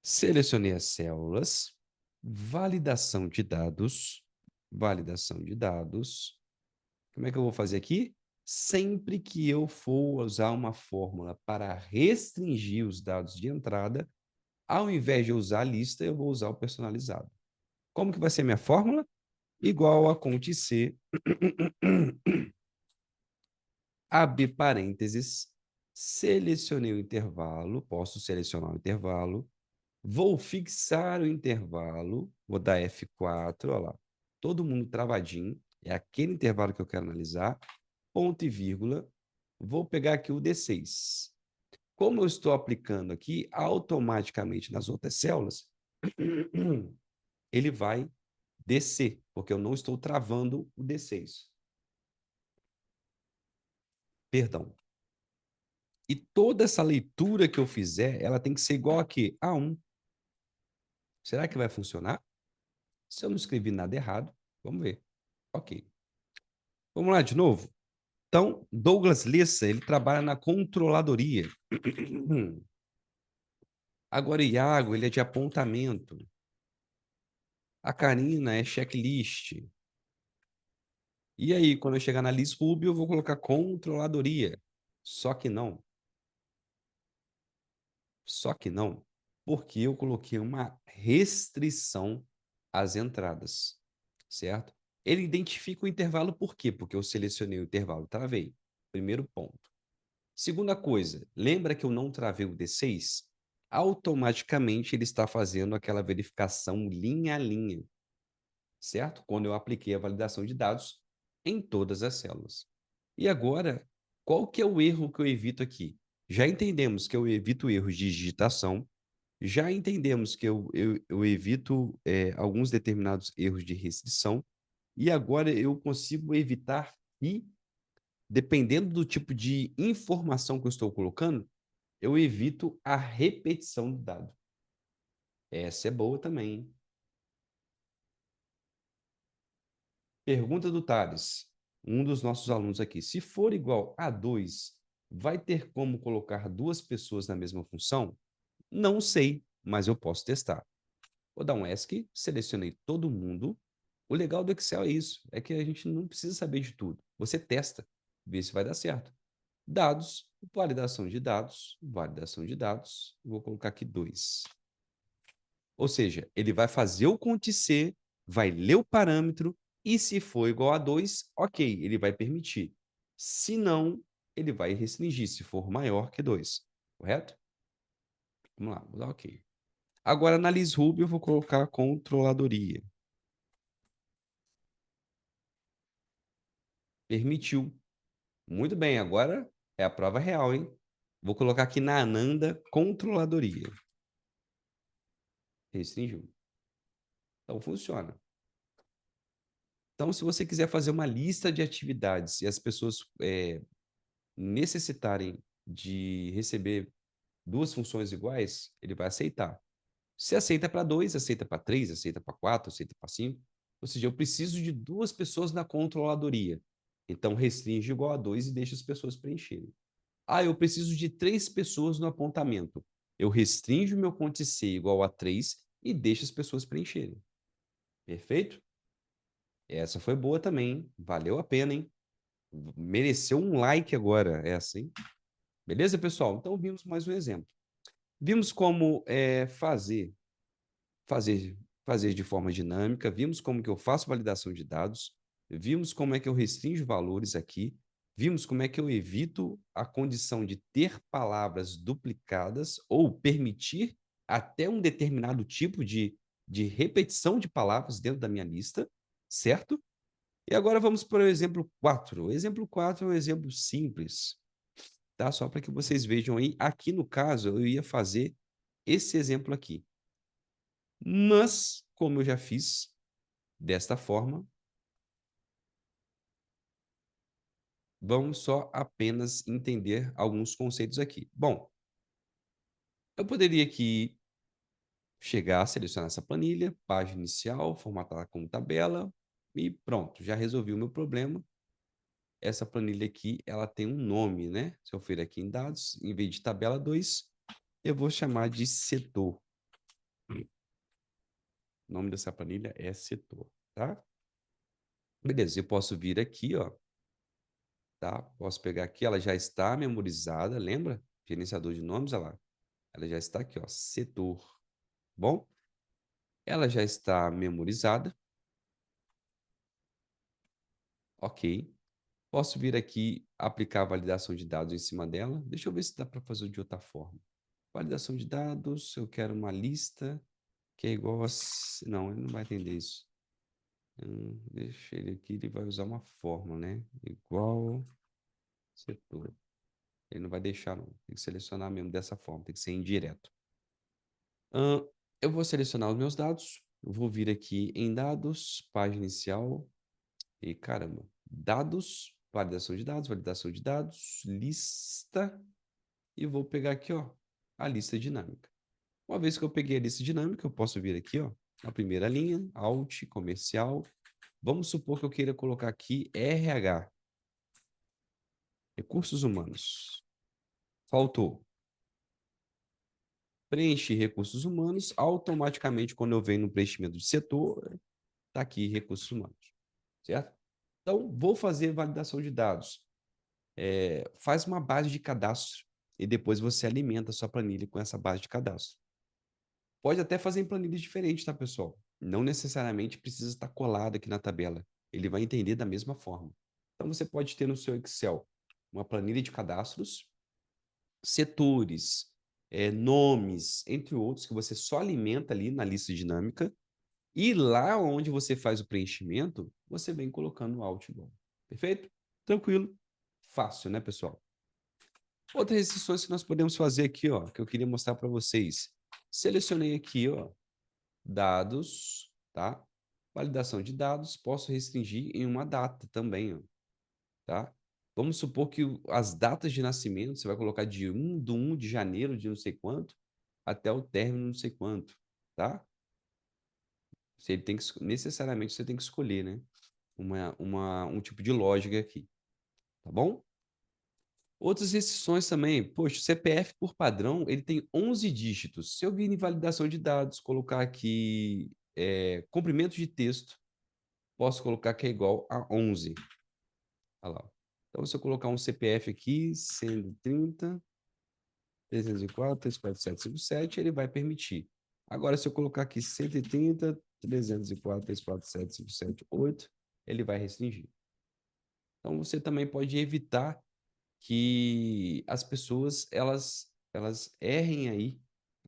S1: Selecionei as células. Validação de dados. Validação de dados. Como é que eu vou fazer aqui? Sempre que eu for usar uma fórmula para restringir os dados de entrada, ao invés de usar a lista, eu vou usar o personalizado. Como que vai ser minha fórmula? Igual a conte C, AB parênteses, selecionei o intervalo, posso selecionar o intervalo, vou fixar o intervalo, vou dar F4, olha lá, todo mundo travadinho, é aquele intervalo que eu quero analisar, ponto e vírgula, vou pegar aqui o D6. Como eu estou aplicando aqui, automaticamente nas outras células, ele vai descer, porque eu não estou travando o D6. Perdão. E toda essa leitura que eu fizer, ela tem que ser igual a quê? A 1. Será que vai funcionar? Se eu não escrevi nada errado, vamos ver. Ok. Vamos lá de novo? Então, Douglas Lessa, ele trabalha na controladoria. Agora, Iago, ele é de apontamento. A Karina é checklist. E aí, quando eu chegar na Liz Rubio, eu vou colocar controladoria. Só que não. Só que não. Porque eu coloquei uma restrição às entradas. Certo? Ele identifica o intervalo por quê? Porque eu selecionei o intervalo, travei. Primeiro ponto. Segunda coisa, lembra que eu não travei o D6? Automaticamente ele está fazendo aquela verificação linha a linha, certo? Quando eu apliquei a validação de dados em todas as células. E agora, qual que é o erro que eu evito aqui? Já entendemos que eu evito erros de digitação, já entendemos que eu evito alguns determinados erros de restrição, e agora eu consigo evitar que, dependendo do tipo de informação que eu estou colocando, eu evito a repetição do dado. Essa é boa também, hein? Pergunta do Thales, um dos nossos alunos aqui. Se for igual a 2, vai ter como colocar duas pessoas na mesma função? Não sei, mas eu posso testar. Vou dar um ESC, selecionei todo mundo. O legal do Excel é isso, é que a gente não precisa saber de tudo. Você testa, vê se vai dar certo. Dados, validação de dados, validação de dados. Vou colocar aqui 2. Ou seja, ele vai fazer o conte C, vai ler o parâmetro, e se for igual a 2, ok, ele vai permitir. Se não, ele vai restringir, se for maior que 2. Correto? Vamos lá, vou dar ok. Agora, na Liz Ruby, eu vou colocar controladoria. Permitiu. Muito bem, agora é a prova real, hein? Vou colocar aqui na Ananda Controladoria. Restringiu. Então, funciona. Então, se você quiser fazer uma lista de atividades e as pessoas necessitarem de receber duas funções iguais, ele vai aceitar. Se aceita para 2, aceita para 3, aceita para 4, aceita para 5. Ou seja, eu preciso de duas pessoas na controladoria. Então, restringe igual a 2 e deixa as pessoas preencherem. Ah, eu preciso de 3 pessoas no apontamento. Eu restringo meu Conte C igual a 3 e deixo as pessoas preencherem. Perfeito? Essa foi boa também, hein? Valeu a pena, hein? Mereceu um like agora, essa, hein? Beleza, pessoal? Então, vimos mais um exemplo. Vimos como fazer, fazer de forma dinâmica, vimos como que eu faço validação de dados, vimos como é que eu restringo valores aqui, vimos como é que eu evito a condição de ter palavras duplicadas ou permitir até um determinado tipo de repetição de palavras dentro da minha lista, certo? E agora vamos para o exemplo 4. O exemplo 4 é um exemplo simples, tá? Só para que vocês vejam aí. Aqui no caso, eu ia fazer esse exemplo aqui. Mas, como eu já fiz desta forma, vamos só apenas entender alguns conceitos aqui. Bom, eu poderia aqui chegar, selecionar essa planilha, página inicial, formatar como tabela e pronto, já resolvi o meu problema. Essa planilha aqui, ela tem um nome, né? Se eu for aqui em dados, em vez de tabela 2, eu vou chamar de setor. O nome dessa planilha é setor, tá? Beleza, eu posso vir aqui, ó, tá? Posso pegar aqui, ela já está memorizada, lembra? Gerenciador de nomes, olha lá. Ela já está aqui, ó, setor. Bom, ela já está memorizada. Ok. Posso vir aqui aplicar a validação de dados em cima dela. Deixa eu ver se dá para fazer de outra forma. Validação de dados, eu quero uma lista que é igual a... Não, ele não vai entender isso. Deixa ele aqui, ele vai usar uma fórmula, né? Igual setor. Ele não vai deixar, não. Tem que selecionar mesmo dessa forma, tem que ser indireto. Eu vou selecionar os meus dados. Eu vou vir aqui em dados, página inicial. E caramba, dados, validação de dados, lista. E vou pegar aqui, ó, a lista dinâmica. Uma vez que eu peguei a lista dinâmica, eu posso vir aqui, ó, na primeira linha, Alt, comercial. Vamos supor que eu queira colocar aqui RH, recursos humanos. Faltou. Preenche recursos humanos, automaticamente, quando eu venho no preenchimento de setor, está aqui recursos humanos, certo? Então, vou fazer validação de dados. Faz uma base de cadastro e depois você alimenta a sua planilha com essa base de cadastro. Pode até fazer em planilhas diferentes, tá, pessoal? Não necessariamente precisa estar colado aqui na tabela. Ele vai entender da mesma forma. Então, você pode ter no seu Excel uma planilha de cadastros, setores, nomes, entre outros, que você só alimenta ali na lista dinâmica. E lá onde você faz o preenchimento, você vem colocando o Alt igual. Perfeito? Tranquilo. Fácil, né, pessoal? Outras restrições que nós podemos fazer aqui, ó, que eu queria mostrar para vocês. Selecionei aqui, ó, dados, tá? Validação de dados, posso restringir em uma data também, ó, tá? Vamos supor que as datas de nascimento, você vai colocar de 1 de janeiro de não sei quanto até o término não sei quanto, tá? Ele tem que, necessariamente você tem que escolher, né? Um tipo de lógica aqui, tá bom? Outras restrições também, poxa, o CPF por padrão, ele tem 11 dígitos. Se eu vir em validação de dados, colocar aqui comprimento de texto, posso colocar que é igual a 11. Olha lá. Então, se eu colocar um CPF aqui, 130, 304, 34757, ele vai permitir. Agora, se eu colocar aqui 130, 304, 34758, ele vai restringir. Então, você também pode evitar que as pessoas elas errem aí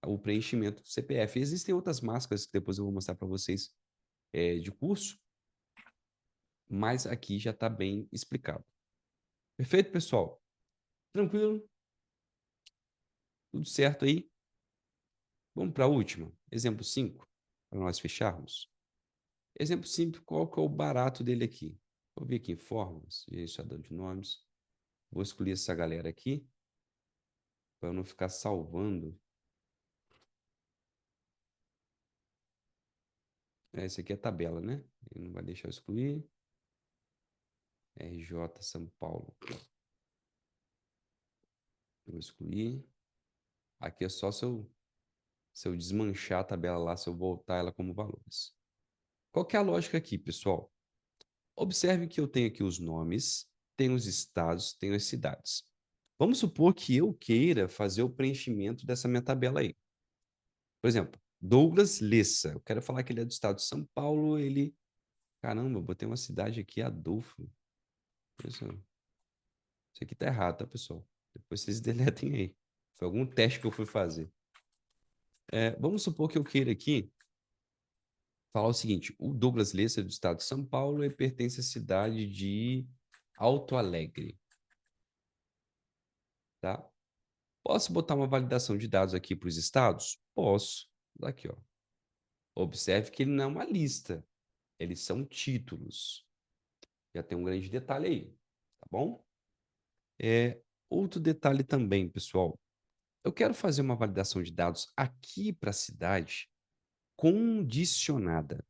S1: o preenchimento do CPF. Existem outras máscaras que depois eu vou mostrar para vocês de curso, mas aqui já está bem explicado. Perfeito, pessoal? Tranquilo? Tudo certo aí? Vamos para a última. Exemplo 5, para nós fecharmos. Exemplo 5, qual que é o barato dele aqui? Vou vir aqui em formas, gerenciador de nomes. Vou escolher essa galera aqui, para eu não ficar salvando. Essa aqui é a tabela, né? Ele não vai deixar eu excluir. RJ São Paulo. Vou excluir. Aqui é só se eu desmanchar a tabela lá, se eu voltar ela como valores. Qual que é a lógica aqui, pessoal? Observe que eu tenho aqui os nomes, tenho os estados, tenho as cidades. Vamos supor que eu queira fazer o preenchimento dessa minha tabela aí. Por exemplo, Douglas Lessa. Eu quero falar que ele é do estado de São Paulo. Ele. Caramba, botei uma cidade aqui, Adolfo. Isso aqui tá errado, tá, pessoal? Depois vocês deletem aí. Foi algum teste que eu fui fazer. Vamos supor que eu queira aqui falar o seguinte: o Douglas Lessa é do estado de São Paulo e pertence à cidade de Alto Alegre. Tá? Posso botar uma validação de dados aqui para os estados? Posso. Aqui, ó. Observe que ele não é uma lista. Eles são títulos. Já tem um grande detalhe aí, tá bom? Outro detalhe também, pessoal. Eu quero fazer uma validação de dados aqui para a cidade condicionada.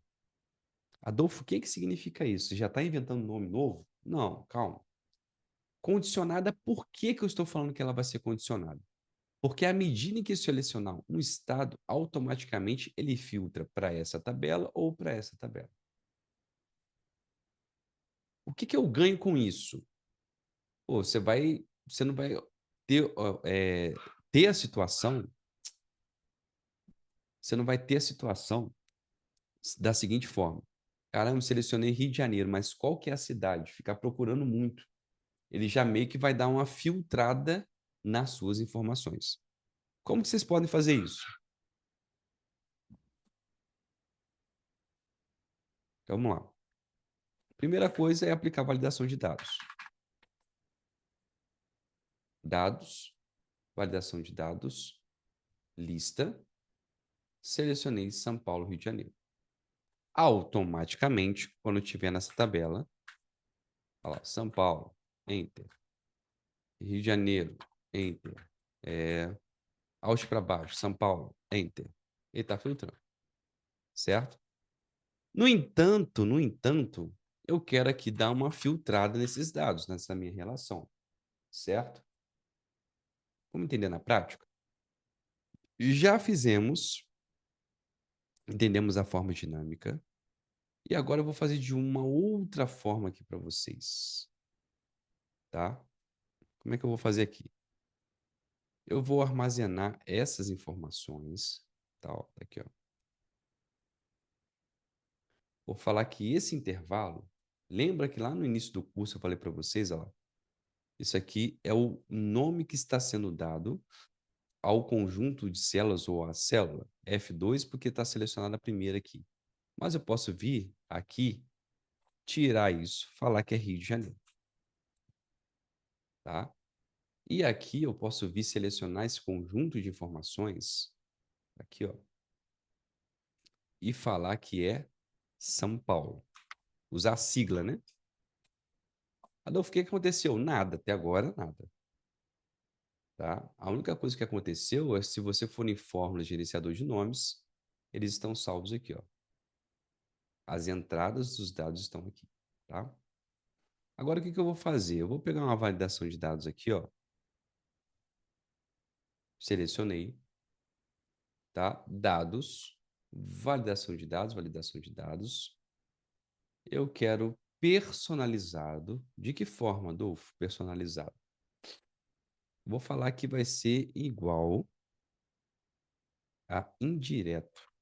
S1: Adolfo, o que que significa isso? Você já está inventando um nome novo? Não, calma. Condicionada, por que que eu estou falando que ela vai ser condicionada? Porque à medida em que eu selecionar um estado, automaticamente ele filtra para essa tabela ou para essa tabela. O que que eu ganho com isso? Pô, você não vai ter, ter a situação, você não vai ter a situação da seguinte forma. Caramba, selecionei Rio de Janeiro, mas qual que é a cidade? Ficar procurando muito. Ele já meio que vai dar uma filtrada nas suas informações. Como que vocês podem fazer isso? Então, vamos lá. Primeira coisa é aplicar validação de dados. Dados, validação de dados, lista, selecionei São Paulo, Rio de Janeiro. Automaticamente, quando estiver nessa tabela, olha lá, São Paulo, Enter. Rio de Janeiro, Enter. Alt para baixo, São Paulo, Enter. Ele está filtrando, certo? No entanto, eu quero aqui dar uma filtrada nesses dados, nessa minha relação, certo? Vamos entender na prática? Já fizemos, entendemos a forma dinâmica, e agora eu vou fazer de uma outra forma aqui para vocês, tá? Como é que eu vou fazer aqui? Eu vou armazenar essas informações, tá? Ó, tá aqui, ó. Vou falar que esse intervalo, lembra que lá no início do curso eu falei para vocês, ó, isso aqui é o nome que está sendo dado ao conjunto de células ou à célula, F2, porque está selecionada a primeira aqui. Mas eu posso vir aqui, tirar isso, falar que é Rio de Janeiro, tá? E aqui eu posso vir selecionar esse conjunto de informações, aqui, ó, e falar que é São Paulo. Usar a sigla, né? Adolfo, o que aconteceu? Nada, até agora, nada. Tá? A única coisa que aconteceu é se você for em fórmula gerenciador de nomes, eles estão salvos aqui, ó. As entradas dos dados estão aqui, tá? Agora, o que que eu vou fazer? Eu vou pegar uma validação de dados aqui, ó. Selecionei, tá? Dados, validação de dados, validação de dados. Eu quero personalizado. De que forma, Adolfo? Personalizado. Vou falar que vai ser igual a indireto.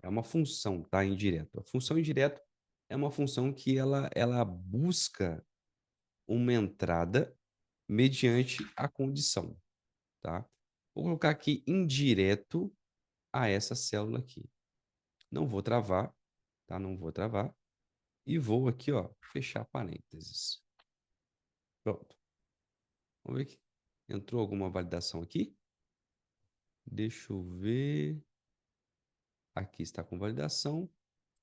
S1: É uma função, tá? Indireto. A função indireto é uma função que ela busca uma entrada mediante a condição, tá? Vou colocar aqui indireto a essa célula aqui. Não vou travar, tá? Não vou travar. E vou aqui, ó, fechar parênteses. Pronto. Vamos ver aqui. Entrou alguma validação aqui? Deixa eu ver. Aqui está com validação.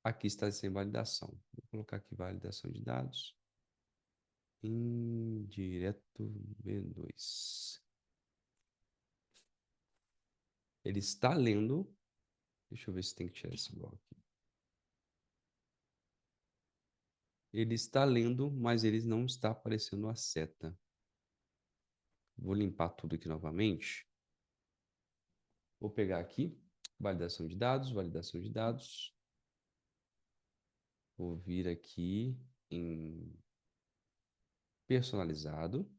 S1: Aqui está sem validação. Vou colocar aqui validação de dados. Indireto B2. Ele está lendo. Deixa eu ver se tem que tirar esse bloco aqui. Ele está lendo, mas ele não está aparecendo a seta. Vou limpar tudo aqui novamente. Vou pegar aqui, validação de dados, validação de dados. Vou vir aqui em personalizado,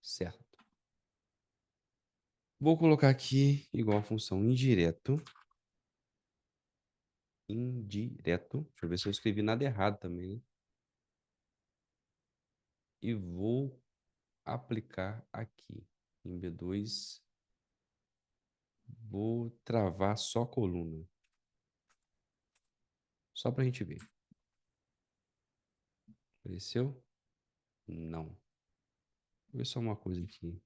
S1: certo? Vou colocar aqui igual a função indireto. Indireto. Deixa eu ver se eu escrevi nada errado também. E vou aplicar aqui em B2. Vou travar só a coluna. Só para a gente ver. Apareceu? Não. Vou ver só uma coisa aqui.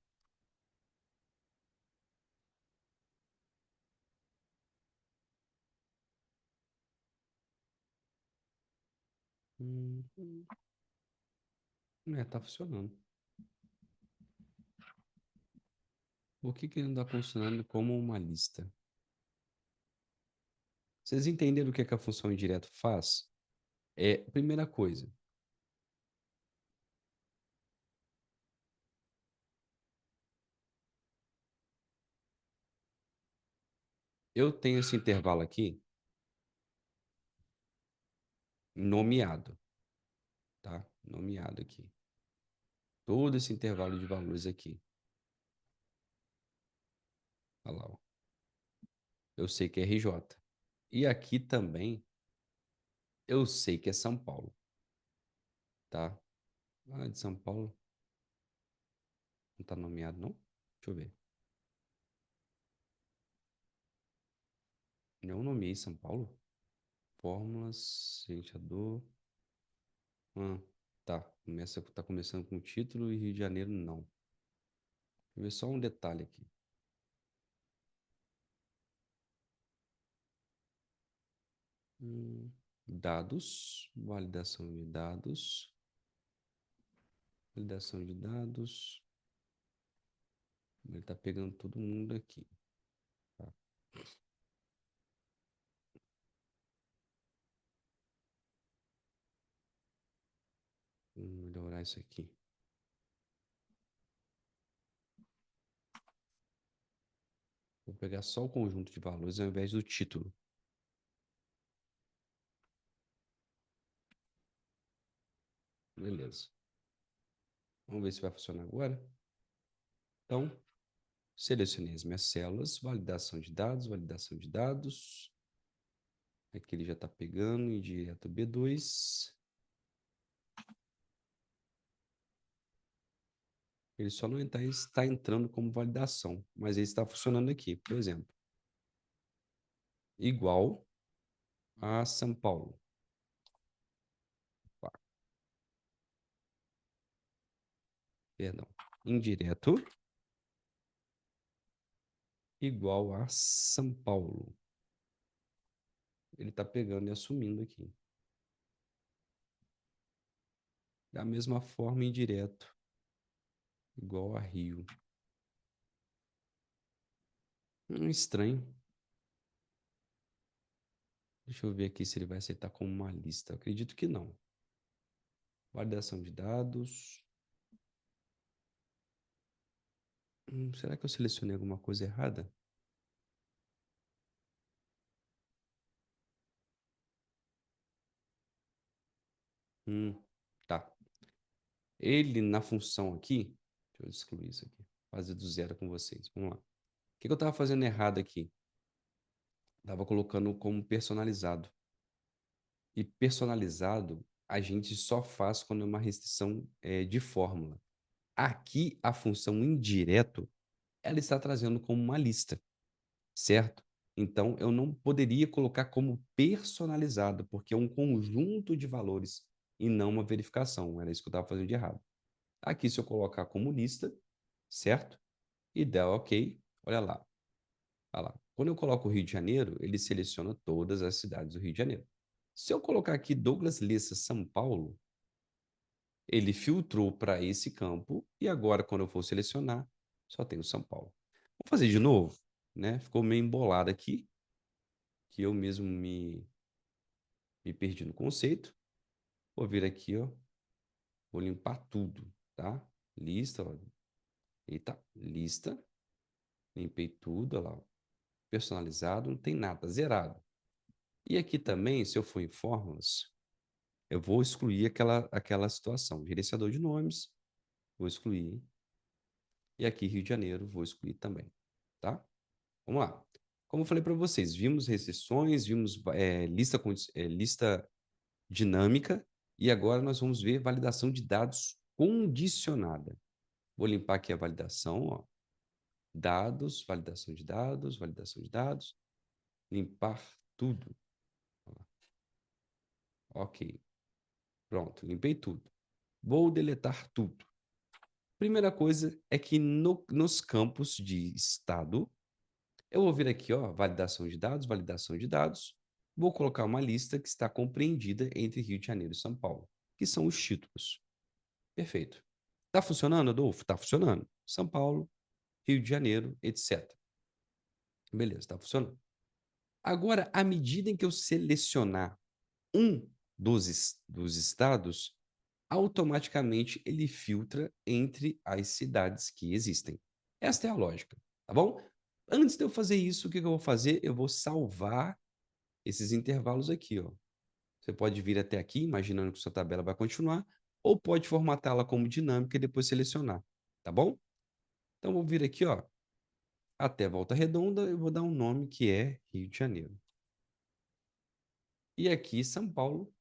S1: Hum, tá funcionando. Por que que ele não está funcionando como uma lista? Vocês entenderam o que é que a função indireto faz? Primeira coisa, eu tenho esse intervalo aqui nomeado, tá? Nomeado aqui. Todo esse intervalo de valores aqui. Olha lá, ó. Eu sei que é RJ. E aqui também, eu sei que é São Paulo, tá? Lá de São Paulo, não está nomeado, não? Deixa eu ver. Não nomeei São Paulo? Fórmulas, gerenciador. Ah, tá. Tá começando com título e Rio de Janeiro, não. Deixa eu ver só um detalhe aqui. Dados, validação de dados, validação de dados. Ele está pegando todo mundo aqui. Tá? Vamos melhorar isso aqui. Vou pegar só o conjunto de valores ao invés do título. Beleza. Vamos ver se vai funcionar agora. Então, selecionei as minhas células, validação de dados, validação de dados. Aqui ele já está pegando em direto B2. Ele só não está entrando como validação, mas ele está funcionando aqui, por exemplo. Igual a São Paulo. Perdão. Indireto igual a São Paulo. Ele está pegando e assumindo aqui. Da mesma forma, indireto igual a Rio. Estranho. Deixa eu ver aqui se ele vai aceitar como uma lista. Eu acredito que não. Validação de dados. Será que eu selecionei alguma coisa errada? Tá. Ele na função aqui. Deixa eu excluir isso aqui. Fazer do zero com vocês. Vamos lá. O que eu estava fazendo errado aqui? Estava colocando como personalizado. E personalizado a gente só faz quando é uma restrição de fórmula. Aqui, a função indireto, ela está trazendo como uma lista, certo? Então, eu não poderia colocar como personalizado, porque é um conjunto de valores e não uma verificação. Era isso que eu estava fazendo de errado. Aqui, se eu colocar como lista, certo? E der OK, olha lá. Olha lá. Quando eu coloco o Rio de Janeiro, ele seleciona todas as cidades do Rio de Janeiro. Se eu colocar aqui Douglas Lessa, São Paulo, ele filtrou para esse campo e agora, quando eu for selecionar, só tem o São Paulo. Vou fazer de novo, né? Ficou meio embolado aqui, que eu mesmo me perdi no conceito. Vou vir aqui, ó. Vou limpar tudo, tá? Lista, ó. Eita, lista. Limpei tudo, olha lá. Personalizado, não tem nada, zerado. E aqui também, se eu for em fórmulas, eu vou excluir aquela situação. Gerenciador de nomes, vou excluir. E aqui, Rio de Janeiro, vou excluir também, tá? Vamos lá. Como eu falei para vocês, vimos restrições, vimos lista dinâmica, e agora nós vamos ver validação de dados condicionada. Vou limpar aqui a validação, ó. Dados, validação de dados, limpar tudo. Ok, pronto, limpei tudo. Vou deletar tudo. Primeira coisa é que nos campos de estado, eu vou vir aqui, ó, validação de dados, validação de dados. Vou colocar uma lista que está compreendida entre Rio de Janeiro e São Paulo, que são os títulos. Perfeito. Está funcionando, Adolfo? Está funcionando. São Paulo, Rio de Janeiro, etc. Beleza, está funcionando. Agora, à medida em que eu selecionar um dos estados, automaticamente ele filtra entre as cidades que existem. Esta é a lógica, tá bom? Antes de eu fazer isso, o que eu vou fazer? Eu vou salvar esses intervalos aqui, ó. Você pode vir até aqui, imaginando que sua tabela vai continuar, ou pode formatá-la como dinâmica e depois selecionar, tá bom? Então, vou vir aqui, ó, até Volta Redonda, eu vou dar um nome que é Rio de Janeiro. E aqui, São Paulo,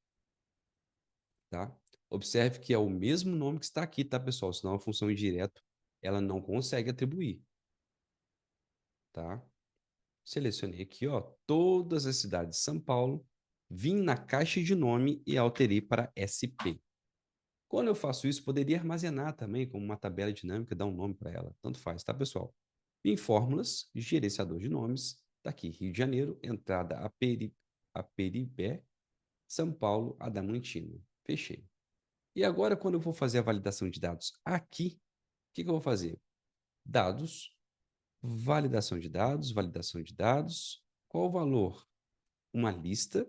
S1: tá? Observe que é o mesmo nome que está aqui, tá, pessoal? Senão a função indireto, ela não consegue atribuir, tá? Selecionei aqui, ó, todas as cidades de São Paulo, vim na caixa de nome e alterei para SP. Quando eu faço isso, poderia armazenar também como uma tabela dinâmica, dar um nome para ela. Tanto faz, tá, pessoal? Em fórmulas, gerenciador de nomes, tá aqui, Rio de Janeiro, entrada Aperibé, São Paulo, Adamantina. Fechei. E agora, quando eu vou fazer a validação de dados aqui, o que eu vou fazer? Dados, validação de dados. Qual o valor? Uma lista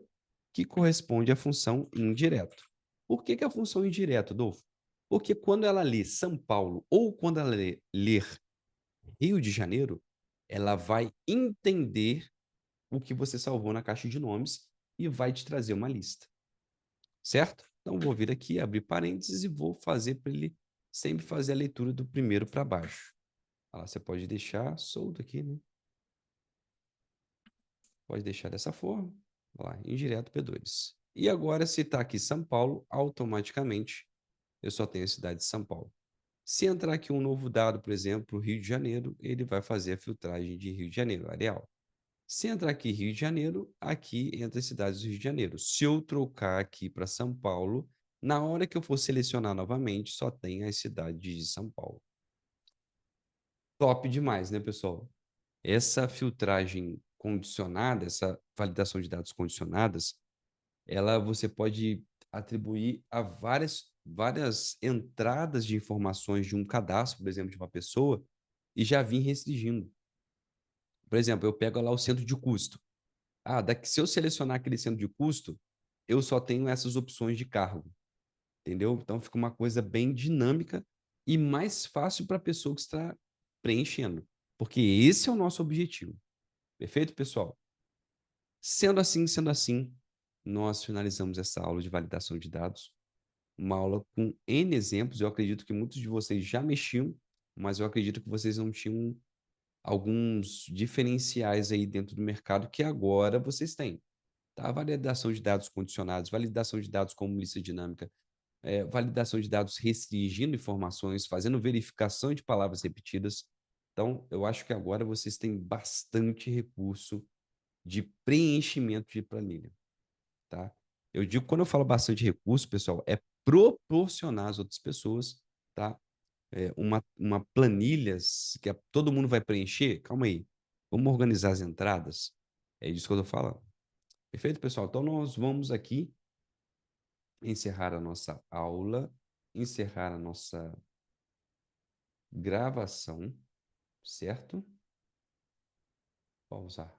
S1: que corresponde à função indireto. Por que a função indireto, Adolfo? Porque quando ela lê São Paulo ou quando ela ler Rio de Janeiro, ela vai entender o que você salvou na caixa de nomes e vai te trazer uma lista. Certo? Então, vou vir aqui, abrir parênteses e vou fazer para ele sempre fazer a leitura do primeiro para baixo. Você pode deixar solto aqui, né? Pode deixar dessa forma. Lá, indireto P2. E agora, se está aqui São Paulo, automaticamente eu só tenho a cidade de São Paulo. Se entrar aqui um novo dado, por exemplo, Rio de Janeiro, ele vai fazer a filtragem de Rio de Janeiro, areal. Se entrar aqui Rio de Janeiro, aqui entra as cidades do Rio de Janeiro. Se eu trocar aqui para São Paulo, na hora que eu for selecionar novamente, só tem as cidades de São Paulo. Top demais, né, pessoal? Essa filtragem condicionada, essa validação de dados condicionadas, ela você pode atribuir a várias entradas de informações de um cadastro, por exemplo, de uma pessoa, e já vir restringindo. Por exemplo, eu pego lá o centro de custo. Se eu selecionar aquele centro de custo, eu só tenho essas opções de cargo, entendeu? Então fica uma coisa bem dinâmica e mais fácil para a pessoa que está preenchendo, porque esse é o nosso objetivo. Perfeito, pessoal? Sendo assim, nós finalizamos essa aula de validação de dados, uma aula com N exemplos. Eu acredito que muitos de vocês já mexiam, mas eu acredito que vocês não tinham alguns diferenciais aí dentro do mercado que agora vocês têm. Tá? Validação de dados condicionados, validação de dados como lista dinâmica, validação de dados restringindo informações, fazendo verificação de palavras repetidas. Então, eu acho que agora vocês têm bastante recurso de preenchimento de planilha, tá? Eu digo, quando eu falo bastante recurso, pessoal, é proporcionar às outras pessoas, tá? Uma planilha que todo mundo vai preencher. Calma aí. Vamos organizar as entradas. É isso que eu tô falando. Perfeito, pessoal? Então, nós vamos aqui encerrar a nossa aula, encerrar a nossa gravação, certo? Pausar.